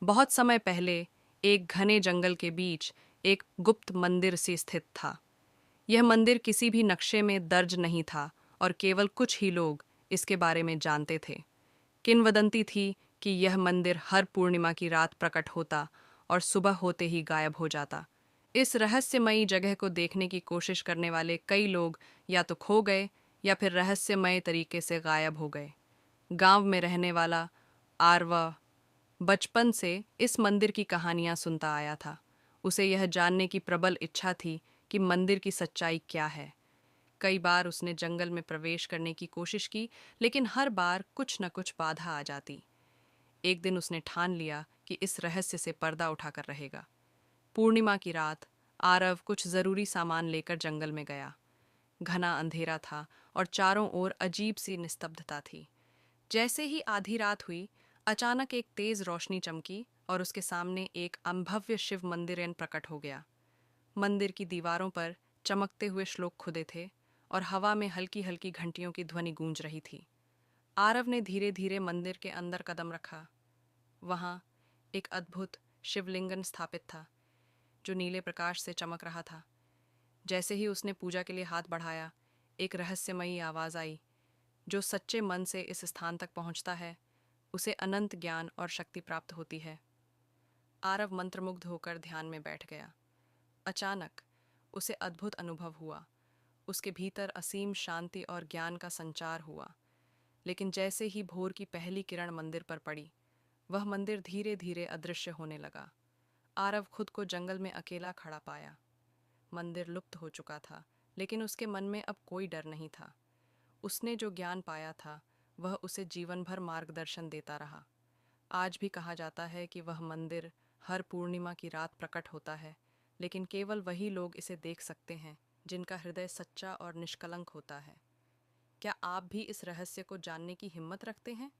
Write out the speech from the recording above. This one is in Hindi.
बहुत समय पहले एक घने जंगल के बीच एक गुप्त मंदिर सी स्थित था। यह मंदिर किसी भी नक्शे में दर्ज नहीं था और केवल कुछ ही लोग इसके बारे में जानते थे। किंवदंती थी कि यह मंदिर हर पूर्णिमा की रात प्रकट होता और सुबह होते ही गायब हो जाता। इस रहस्यमयी जगह को देखने की कोशिश करने वाले कई लोग या तो खो गए या फिर रहस्यमय तरीके से गायब हो गए। गांव में रहने वाला आरवा बचपन से इस मंदिर की कहानियां सुनता आया था। उसे यह जानने की प्रबल इच्छा थी कि मंदिर की सच्चाई क्या है। कई बार उसने जंगल में प्रवेश करने की कोशिश की, लेकिन हर बार कुछ न कुछ बाधा आ जाती। एक दिन उसने ठान लिया कि इस रहस्य से पर्दा उठाकर रहेगा। पूर्णिमा की रात आरव कुछ जरूरी सामान लेकर जंगल में गया। घना अंधेरा था और चारों ओर अजीब सी निस्तब्धता थी। जैसे ही आधी रात हुई, अचानक एक तेज रोशनी चमकी और उसके सामने एक अनभव्य शिव मंदिर प्रकट हो गया। मंदिर की दीवारों पर चमकते हुए श्लोक खुदे थे और हवा में हल्की हल्की घंटियों की ध्वनि गूंज रही थी। आरव ने धीरे धीरे मंदिर के अंदर कदम रखा। वहां एक अद्भुत शिवलिंगन स्थापित था, जो नीले प्रकाश से चमक रहा था। जैसे ही उसने पूजा के लिए हाथ बढ़ाया, एक रहस्यमयी आवाज आई, जो सच्चे मन से इस स्थान तक पहुंचता है उसे अनंत ज्ञान और शक्ति प्राप्त होती है। आरव मंत्रमुग्ध होकर ध्यान में बैठ गया। अचानक उसे अद्भुत अनुभव हुआ। उसके भीतर असीम शांति और ज्ञान का संचार हुआ। लेकिन जैसे ही भोर की पहली किरण मंदिर पर पड़ी, वह मंदिर धीरे धीरे अदृश्य होने लगा। आरव खुद को जंगल में अकेला खड़ा पाया। मंदिर लुप्त हो चुका था, लेकिन उसके मन में अब कोई डर नहीं था। उसने जो ज्ञान पाया था वह उसे जीवन भर मार्गदर्शन देता रहा। आज भी कहा जाता है कि वह मंदिर हर पूर्णिमा की रात प्रकट होता है, लेकिन केवल वही लोग इसे देख सकते हैं जिनका हृदय सच्चा और निष्कलंक होता है। क्या आप भी इस रहस्य को जानने की हिम्मत रखते हैं?